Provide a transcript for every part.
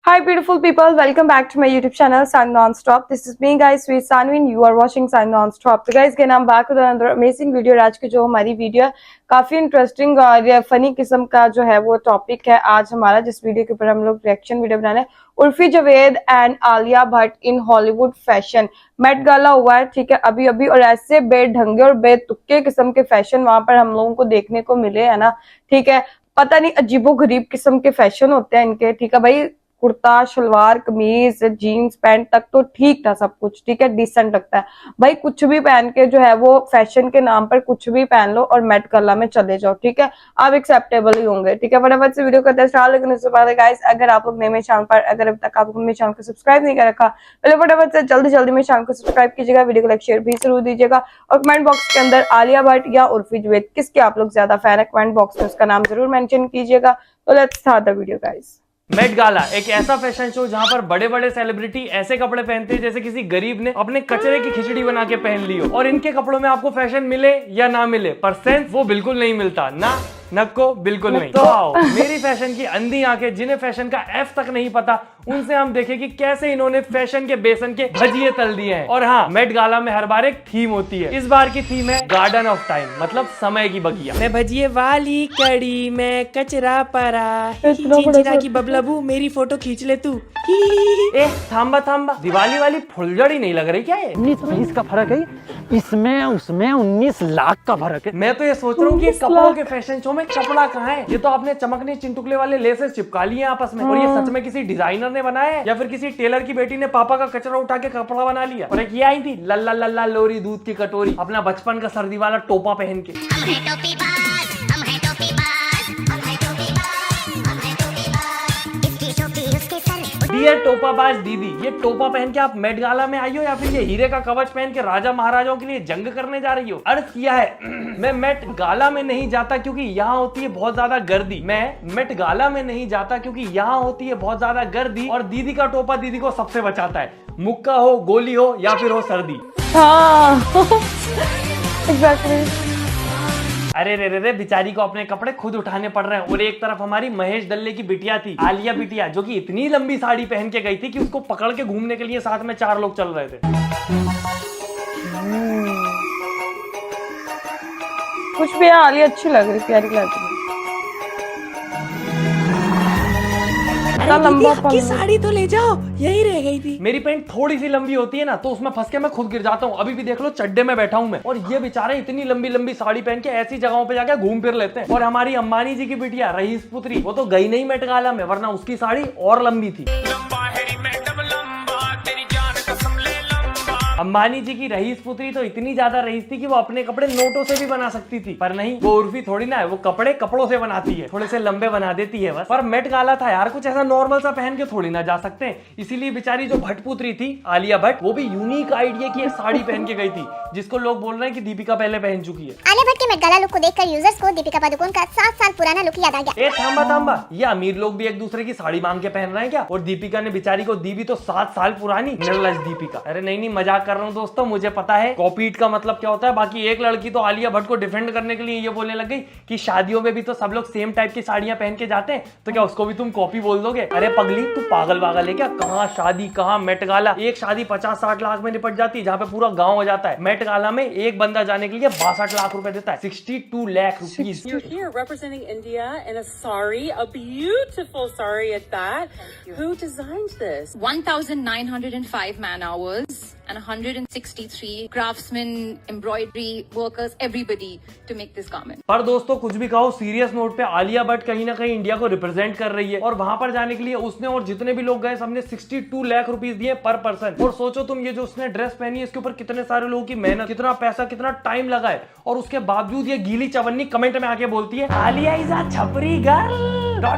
Hi beautiful people, welcome back to my YouTube channel Sun Non-Stop. This is me guys, Sweet Sanvi and you are watching Sun Non-Stop. So guys, again I'm back with another amazing video. आज की जो हमारी video है काफी interesting और funny किस्म का जो है वो टॉपिक है आज हमारा, जिस वीडियो के ऊपर हम लोग रिएक्शन वीडियो बना रहे हैं। Urfi Javed and Alia Bhatt in Hollywood fashion. Met Gala हुआ है, ठीक है, अभी अभी, और ऐसे बेढंगे और बेतुक्के किस्म के फैशन वहां पर हम लोगों को देखने को मिले है ना, ठीक है। पता नहीं अजीबो गरीब किस्म के फैशन होते हैं इनके, ठीक है भाई। कुर्ता शलवार कमीज जीन्स पैंट तक तो ठीक था सब कुछ, ठीक है, डिसेंट लगता है भाई। कुछ भी पहन के जो है वो फैशन के नाम पर कुछ भी पहन लो और मेट गाला में चले जाओ, ठीक है, आप एक्सेप्टेबल ही होंगे, ठीक है। फटाफट से वीडियो करते हैं स्टार्ट। लेकिन उससे पहले गाइस, अगर आप लोग नए मेरे चैनल पर, अगर अभी तक आप लोग मेरे चैनल को सब्सक्राइब नहीं कर रखा, पहले फटाफट से जल्दी जल्दी मेरे चैनल को सब्सक्राइब कीजिएगा, वीडियो को लाइक शेयर भी जरूर दीजिएगा और कमेंट बॉक्स के अंदर आलिया भट्ट या उर्फी जावेद किसके आप लोग ज्यादा फैन है, कमेंट बॉक्स में उसका नाम जरूर मेंशन कीजिएगा। तो let's start the video guys. Met Gala एक ऐसा फैशन शो जहां पर बड़े बड़े सेलिब्रिटी ऐसे कपड़े पहनते हैं जैसे किसी गरीब ने अपने कचरे की खिचड़ी बना के पहन ली हो। और इनके कपड़ों में आपको फैशन मिले या ना मिले, पर सेंस वो बिल्कुल नहीं मिलता ना, नको बिल्कुल नहीं। तो आओ मेरी फैशन की अंधी आंखें, जिन्हें फैशन का एफ तक नहीं पता, उनसे हम देखें कि कैसे इन्होंने फैशन के बेसन के भजिए तल दिए हैं। और हाँ, मेट गाला में हर बार एक थीम होती है। इस बार की थीम है गार्डन ऑफ टाइम, मतलब समय की बगिया। मैं भजिए वाली कड़ी में कचरा परा, चिंचिरा की बबलबू मेरी फोटो खींच ले तू। ए थांबा थांबा, दिवाली वाली फुलझड़ी नहीं लग रही क्या ये? 19-20 का फर्क है, इसमें उसमें 19 लाख का फर्क है। मैं तो ये सोच रहा हूँ कि कपड़ों के फैशन शो में कपड़ा कहाँ है? ये तो आपने चमकने चिंटुकले वाले लेसेस चिपका लिए आपस में। और ये सच में किसी डिजाइनर ने बनाया है या फिर किसी टेलर की बेटी ने पापा का कचरा उठा के कपड़ा बना लिया? और एक ये आई थी लल्ला लल्ला लोरी दूध की कटोरी, अपना बचपन का सर्दी वाला टोपा पहन के। डियर टोपाबाज दीदी, ये टोपा पहन के आप मेट गाला में आई हो या फिर ये हीरे का कवच पहन के राजा महाराजाओं के लिए जंग करने जा रही हो? अर्थ किया है मैं मेट गाला में नहीं जाता क्योंकि यहाँ होती है बहुत ज्यादा गर्दी। मैं मेट गाला में नहीं जाता क्योंकि यहाँ होती है बहुत ज्यादा गर्दी और दीदी का टोपा दीदी को सबसे बचाता है, मुक्का हो, गोली हो या फिर हो सर्दी। हाँ एग्जैक्टली। अरे रे रे रे, बेचारी को अपने कपड़े खुद उठाने पड़ रहे हैं। और एक तरफ हमारी महेश दल्ले की बिटिया थी, आलिया बिटिया, जो कि इतनी लंबी साड़ी पहन के गई थी कि उसको पकड़ के घूमने के लिए साथ में 4 लोग चल रहे थे। कुछ भी आलिया अच्छी लग रही, प्यारी लग रही। आपकी साड़ी तो ले जाओ, यही रह गई थी। मेरी पैंट थोड़ी सी लंबी होती है ना, तो उसमें फंस के मैं खुद गिर जाता हूँ। अभी भी देख लो, चड्डे में बैठा हूँ मैं, और ये बेचारे इतनी लंबी लंबी साड़ी पहन के ऐसी जगहों पे जाके घूम फिर लेते हैं। और हमारी अंबानी जी की बिटिया रईस पुत्री, वो तो गई नहीं मेट गाला में, वरना उसकी साड़ी और लंबी थी। अंबानी जी की रईस पुत्री तो इतनी ज्यादा रईस थी कि वो अपने कपड़े नोटों से भी बना सकती थी, पर नहीं, वो उर्फी थोड़ी ना है, वो कपड़े कपड़ों से बनाती है, थोड़े से लंबे बना देती है बस। पर मेट गाला था यार, कुछ ऐसा नॉर्मल सा पहन के थोड़ी ना जा सकते हैं। इसीलिए बेचारी जो भट्ट पुत्री थी आलिया भट्ट, वो भी यूनिक आइडिया की एक साड़ी पहन के गई थी, जिसको लोग बोल रहे हैं कि दीपिका पहले पहन चुकी है। आलिया भट्ट के मेट गाला लुक को देखकर यूजर्स को दीपिका पादुकोण का 7 साल पुराना लुक याद आ गया। ए थांबा थांबा, ये अमीर लोग भी एक दूसरे की साड़ी मांग के पहन रहे हैं क्या? और दीपिका ने बेचारी को दी भी तो 7 साल पुरानी, निर्लज दीपिका। अरे नहीं, मजाक कर रहा हूँ दोस्तों, मुझे पता है कॉपीट का मतलब क्या होता है। बाकी एक लड़की तो आलिया भट्ट को डिफेंड करने के लिए ये बोलने लग गई कि शादियों में भी तो सब लोग सेम टाइप की साड़ियां पहन के जाते हैं, तो क्या उसको भी तुम कॉपी बोल दोगे? अरे पगली, तू पागल वागल है क्या? कहाँ शादी, कहाँ मेट गाला? एक शादी 50-60 लाख में निपट जाती है, जहाँ पे पूरा गांव हो जाता है। मेट गाला में एक बंदा जाने के लिए 62 लाख रुपए देता है, 62 lakh rupees. You're here representing India in a sari, a beautiful sari at that. Who designed this? 1,905 man hours and 163 craftsmen, embroidery workers, everybody to make this garment. पर दोस्तों कुछ भी कहो, सीरियस नोट पे आलिया भट्ट कहीं ना कहीं इंडिया को रिप्रेजेंट कर रही है, और वहां पर जाने के लिए उसने और जितने भी लोग गए सबने 62 लाख रुपीस दिए पर पर्सन। और सोचो तुम, ये जो उसने ड्रेस पहनी है, इसके ऊपर कितने सारे लोगों की मेहनत, कितना पैसा, कितना टाइम लगा है, और उसके बावजूद ये गीली चवन्नी कमेंट में आके बोलती है आलिया इज अ छपरी गर्ल। या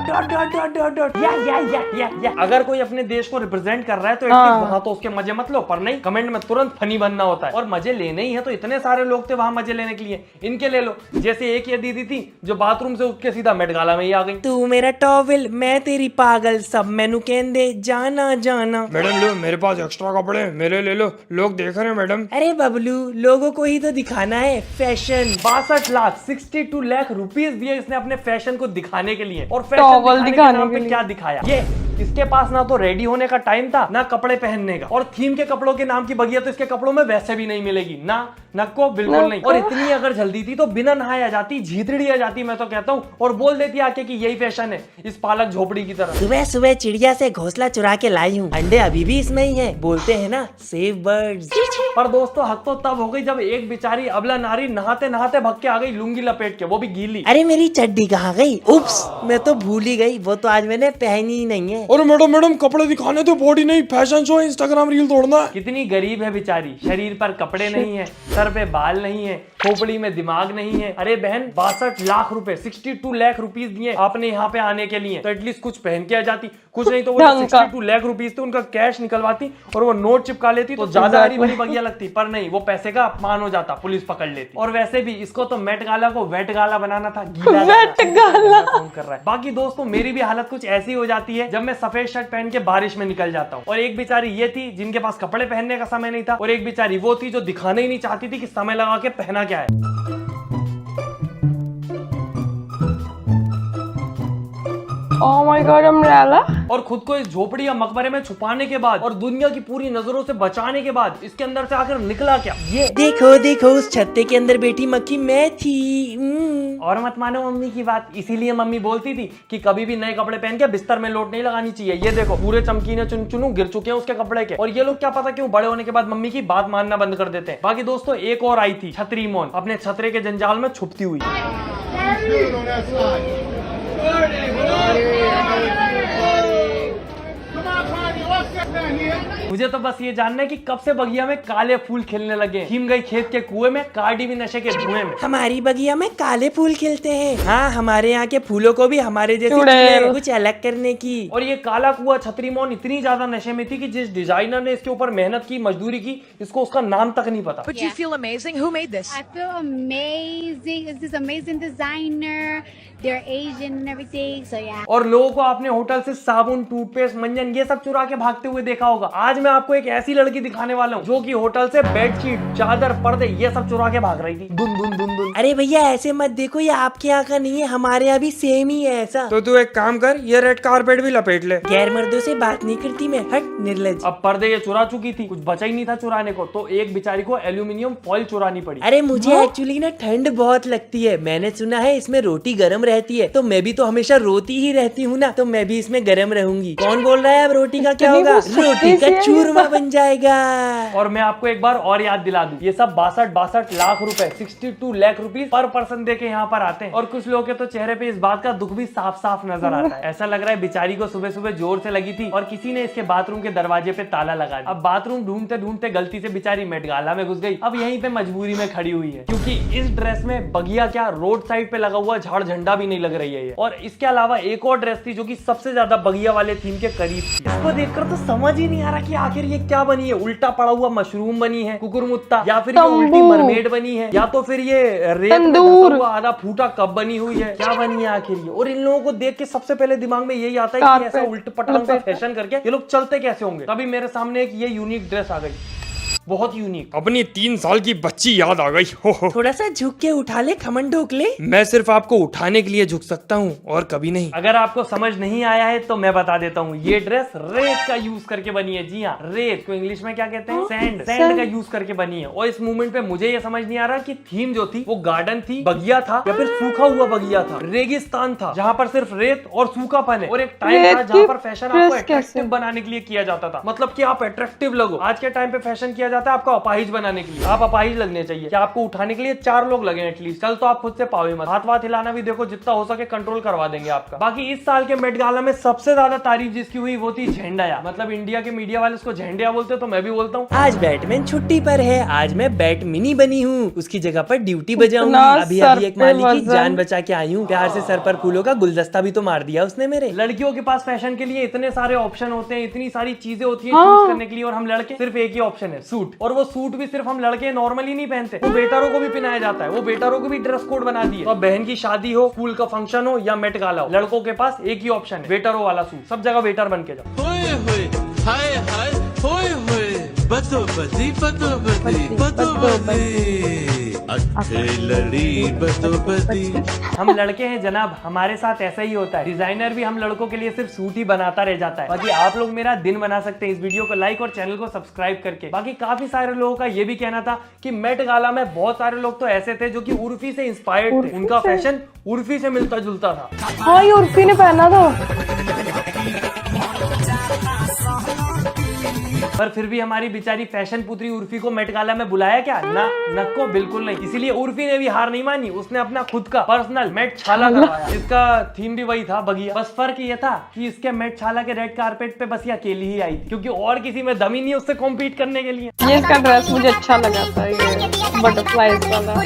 अगर कोई अपने देश को रिप्रेजेंट कर रहा है तो एटलीस्ट वहां तो उसके मजे मत लो, पर नहीं, कमेंट में तुरंत फनी बनना होता है। और मजे लेने ही है तो इतने सारे लोग थे वहां मजे लेने के लिए, इनके ले लो। जैसे एक ये दीदी थी जो बाथरूम से उठ के सीधा मेट गाला में ही आ गई। तू मेरा टॉवेल, मैं तेरी पागल, सब मैनू कहंदे जाना जाना। मैडम लो, मेरे पास एक्स्ट्रा कपड़े हैं, मेरे ले लो, लोग देख रहे हैं मैडम। अरे बबलू, लोगों को ही तो दिखाना है फैशन। 62 लाख 62 लाख रुपीस दिए इसने अपने फैशन को दिखाने के लिए। और फैशन दिखाने के नाम पे क्या दिखाया? ये इसके पास ना तो रेडी होने का टाइम था ना कपड़े पहनने का, और थीम के कपड़ों के नाम की बगिया तो इसके कपड़ों में वैसे भी नहीं मिलेगी ना, नको बिल्कुल नहीं। और इतनी अगर जल्दी थी तो बिना नहाए आ जाती, झीतड़ी आ जाती मैं तो कहता हूँ, और बोल देती आके कि यही फैशन है इस पालक झोपड़ी की तरह। सुबह सुबह चिड़िया से घोंसला चुरा के लाई हूँ, अंडे अभी भी इसमें ही है, बोलते हैं ना सेव बर्ड्स। पर दोस्तों हक तो तब हो गई जब एक बेचारी अबला नारी नहाते नहाते भग के आ गई लुंगी लपेट के, वो भी गीली। अरे मेरी चड्डी कहाँ गई? उप्स, मैं तो भूल ही गई, वो तो आज मैंने पहनी ही नहीं है। अरे मैडम कपड़े दिखाने तो बॉडी नहीं, फैशन शो है, इंस्टाग्राम रील तोड़ना है। कितनी गरीब है बेचारी, शरीर पर कपड़े नहीं है, सर पे बाल नहीं है, खोपड़ी में दिमाग नहीं है। अरे बहन 62 लाख रुपए 62 लाख रुपीस दिए आपने यहाँ पे आने के लिए, तो एटलीस्ट कुछ पहन के आ जाती, कुछ नहीं तो वो 62 लाख रुपीस थे उनका कैश निकलवाती और वो नोट चिपका लेती तो ज्यादा हरी भरी बगिया लगती, पर नहीं, वो पैसे का अपमान हो जाता, पुलिस पकड़ लेती। और वैसे भी इसको तो मेट गाला को वेट गाला बनाना था, गीला वेट गाला कर रहा है। बाकी दोस्तों मेरी भी हालत कुछ ऐसी हो जाती है जब मैं सफेद शर्ट पहन के बारिश में निकल जाता हूँ। और एक बेचारी ये थी जिनके पास कपड़े पहनने का समय नहीं था, और एक बेचारी वो थी जो दिखाने ही नहीं चाहती थी कि समय लगा के पहना क्या है। Oh my God, umbrella. और खुद को इस झोपड़ी या मकबरे में छुपाने के बाद और दुनिया की पूरी नजरों से बचाने के बाद इसके अंदर से आकर निकला क्या? ये देखो देखो, उस छत्ते के अंदर बैठी मक्खी मैं थी। और मत मानो मम्मी की बात, इसीलिए मम्मी बोलती थी कि कभी भी नए कपड़े पहन के बिस्तर में लोट नहीं लगानी चाहिए। ये देखो पूरे चमकीने चुनचुनू गिर चुके हैं उसके कपड़े के, और ये लोग क्या पता क्यों बड़े होने के बाद मम्मी की बात मानना बंद कर देते हैं। बाकी दोस्तों एक और आई थी छतरी मोन, अपने छतरे के जंजाल में छुपती हुई। मुझे तो बस ये जानना है कि कब से बगिया में काले फूल खिलने लगे। हिम गई खेत के कुएं में, कार्डी भी नशे के धुएं में। हमारी बगिया में काले फूल खिलते हैं। हाँ, हमारे यहाँ के फूलों को भी हमारे जैसे कुछ अलग करने की। और ये काला कुआ छतरी मोन इतनी ज्यादा नशे में थी कि जिस डिजाइनर ने इसके ऊपर मेहनत की, मजदूरी की, इसको उसका नाम तक नहीं पता। But you feel amazing. Who made this? I feel amazing. It's this amazing designer. They're Asian and everything, so yeah. और लोगों को आपने होटल से साबुन, टूथपेस्ट, मंजन ये सब चुरा के भागते हुए देखा होगा। आज मैं आपको एक ऐसी लड़की दिखाने वाला हूँ जो कि होटल से बेडशीट, चादर, पर्दे ये सब चुरा के भाग रही थी। दुन दुन दुन दुन। अरे भैया ऐसे मत देखो, ये आपके यहाँ का नहीं है, हमारे यहाँ भी सेम ही है ऐसा। तो तू एक काम कर, ये रेड कारपेट भी लपेट ले। गैर मर्दों से बात नहीं करती मैं, हट निर्लज। अब पर्दे ये चुरा चुकी थी, कुछ बचा ही नहीं था चुराने को, तो एक बेचारी को एल्यूमिनियम फॉइल चुरानी पड़ी। अरे मुझे एक्चुअली ना ठंड बहुत लगती है, मैंने सुना है इसमें रोटी गर्म रहती है, तो मैं भी तो हमेशा रोती ही रहती हूँ ना, तो मैं भी इसमें गर्म रहूंगी। कौन बोल रहा है अब रोटी का क्या होगा? रोटी का चूरमा बन जाएगा। और मैं आपको एक बार और याद दिला दूं, ये सब 62 लाख रुपए 62 लाख रुपीस पर पर्सन दे के यहाँ पर आते हैं। और कुछ लोगों के तो चेहरे पे इस बात का दुख भी साफ साफ नजर आता है। ऐसा लग रहा है बेचारी को सुबह सुबह जोर से लगी थी और किसी ने इसके बाथरूम के दरवाजे पे ताला लगा दिया। अब बाथरूम ढूंढते ढूंढते गलती से बेचारी मेट गाला में घुस गई, अब यहीं पे मजबूरी में खड़ी हुई है, क्योंकि इस ड्रेस में बगिया क्या रोड साइड पे लगा हुआ झाड़ झंडा भी नहीं लग रही है ये। और इसके अलावा एक और ड्रेस थी जो कि सबसे ज्यादा बगिया वाले थीम के करीब थी। इसको देखकर तो समझ ही नहीं आ रहा कि आखिर ये क्या बनी है। उल्टा पड़ा हुआ मशरूम बनी है, कुकुरमुत्ता, या फिर ये उल्टी मरमेड बनी है, या तो फिर ये रेत में धंसा हुआ आधा फूटा कप बनी हुई है, क्या बनी है आखिर ये। और इन लोगों को देख के सबसे पहले दिमाग में यही आता है कि ऐसा उल्ट पटांग सा फैशन करके ये लोग चलते कैसे होंगे। तभी मेरे सामने एक ये यूनिक ड्रेस आ गई, बहुत यूनिक। अपनी 3 साल की बच्ची याद आ गई। हो। थोड़ा सा झुक के उठा ले, खमन ढोक ले। मैं सिर्फ आपको उठाने के लिए झुक सकता हूँ और कभी नहीं। अगर आपको समझ नहीं आया है तो मैं बता देता हूँ, ये ड्रेस रेत का यूज करके बनी है। जी हाँ, रेत को इंग्लिश में क्या कहते हैं? सैंड का यूज करके बनी है। और इस मूवमेंट पे मुझे ये समझ नहीं आ रहा कि थीम जो थी वो गार्डन थी, बगिया था, या फिर सूखा हुआ बगिया था, रेगिस्तान था जहाँ पर सिर्फ रेत और सूखापन है। और एक टाइम था जहाँ पर फैशन आपको अट्रैक्टिव बनाने के लिए किया जाता था, मतलब कि आप अट्रैक्टिव लगो। आज के टाइम पे फैशन किया जाता है आपको अपाहिज बनाने के लिए। आप अपाहिज लगने चाहिए कि आपको उठाने के लिए 4 लोग लगे एटलीस्ट। चल तो आप खुद से पावे मत, हाथ वाथ हिलाना भी देखो जितना हो सके कंट्रोल करवा देंगे आपका। बाकी इस साल के मेट गाला में सबसे ज्यादा तारीफ जिसकी हुई वो थी झंडाया, मतलब इंडिया के मीडिया वाले उसको झंडिया बोलते, तो मैं भी बोलता हूँ। आज बैटमैन छुट्टी पर है, आज मैं बैट मिनी बनी हूँ, उसकी जगह पर ड्यूटी बजाऊंगी। अभी अभी एक माली की जान बचा के आई हूँ, प्यार से सर पर फूलों का गुलदस्ता भी तो मार दिया उसने मेरे। लड़कियों के पास फैशन के लिए इतने सारे ऑप्शन होते हैं, इतनी सारी चीजें होती है चूज करने के लिए, और हम लड़के सिर्फ एक ही ऑप्शन है सूट। और वो सूट भी सिर्फ हम लड़के नॉर्मली नहीं पहनते, वो बेटारों को भी पहनाया जाता है, वो बेटारों को भी ड्रेस कोड बना दिए। तो अब बहन की शादी हो, स्कूल का फंक्शन हो या मेट गाला हो, लड़कों के पास एक ही ऑप्शन है, वेटरों वाला सूट। सब जगह वेटर बन के जाओ। बदोबदी बदोबदी बदोबदी अच्छे लड़ी बदोबदी। हम लड़के हैं जनाब, हमारे साथ ऐसा ही होता है। डिजाइनर भी हम लड़कों के लिए सिर्फ सूट ही बनाता रह जाता है। बाकी आप लोग मेरा दिन बना सकते हैं इस वीडियो को लाइक और चैनल को सब्सक्राइब करके। बाकी काफी सारे लोगों का ये भी कहना था कि मेट गाला में बहुत सारे लोग तो ऐसे थे जो कि उर्फी से इंस्पायर्ड थे, उनका फैशन उर्फी से मिलता जुलता था। हाँ, ये उर्फी ने पहना था। पर फिर भी हमारी बेचारी फैशन पुत्री उर्फी को मेट गाला में बुलाया क्या? ना, नको बिल्कुल नहीं। इसीलिए उर्फी ने भी हार नहीं मानी, उसने अपना खुद का पर्सनल मेट छाला करवाया। इसका थीम भी वही था, बगिया। बस फर्क ये था कि इसके मेट छाला के रेड कारपेट पे बस ये अकेली ही आई थी, क्योंकि और किसी में दम ही नहीं उससे कॉम्पीट करने के लिए। ये इसका ड्रेस मुझे अच्छा लगा था, ये बटरफ्लाइज वाला।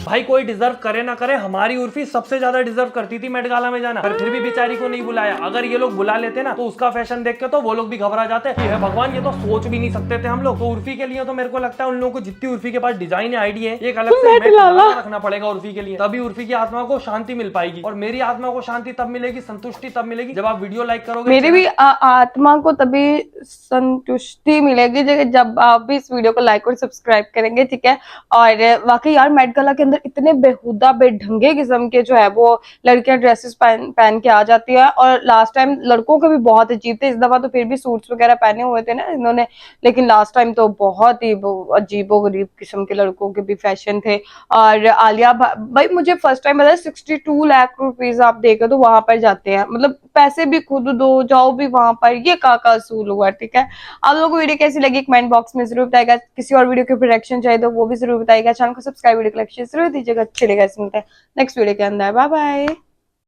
भाई कोई डिजर्व करे ना करे, हमारी उर्फी सबसे ज्यादा डिजर्व करती थी मेट गाला में जाना, पर फिर भी बेचारी को नहीं बुलाया। अगर ये लोग बुला लेते ना तो उसका फैशन देख के तो वो लोग भी घबरा जाते कि हे भगवान, ये तो सोच भी नहीं सकते थे हम लोग। तो उर्फी के लिए तो मेरे को लगता है उन लोगों को जितनी उर्फी के पास डिजाइन आइडिया है, एक अलग से मेट गाला रखना पड़ेगा उर्फी के लिए, तभी उर्फी की आत्मा को शांति मिल पाएगी। और मेरी आत्मा को शांति तब मिलेगी, संतुष्टि तब मिलेगी जब आप वीडियो लाइक करोगे। मेरी भी आत्मा को तभी संतुष्टि मिलेगी जब आप भी इस वीडियो को लाइक और सब्सक्राइब करेंगे, ठीक है। और वाकई यार मेट गाला के अंदर इतने बेहुदा बेढंगे किस्म के जो है वो लड़कियां ड्रेसेस पहन के आ जाती है। और लास्ट टाइम लड़कों के भी बहुत अजीब थे, इस दफा तो फिर भी सूट्स वगैरह पहने हुए थे ना इन्होंने, लेकिन लास्ट टाइम तो बहुत ही अजीबो गरीब किस्म के लड़कों के भी फैशन थे। और आलिया भाई मुझे फर्स्ट टाइम पता है 62 लाख रुपीज आप देखे तो वहां पर जाते हैं, मतलब पैसे भी खुद दो जाओ भी वहां पर, ये का असूल हुआ, ठीक है। आप लोगों को वीडियो कैसी लगी कमेंट बॉक्स में जरूर बताएगा। किसी और वीडियो के रिएक्शन चाहिए तो वो भी जरूर बताएगा। चैनल को सब्सक्राइब वीडियो को लाइक शेयर जरूर दीजिएगा। चलेगा, मिलते हैं नेक्स्ट वीडियो के अंदर। Bye bye.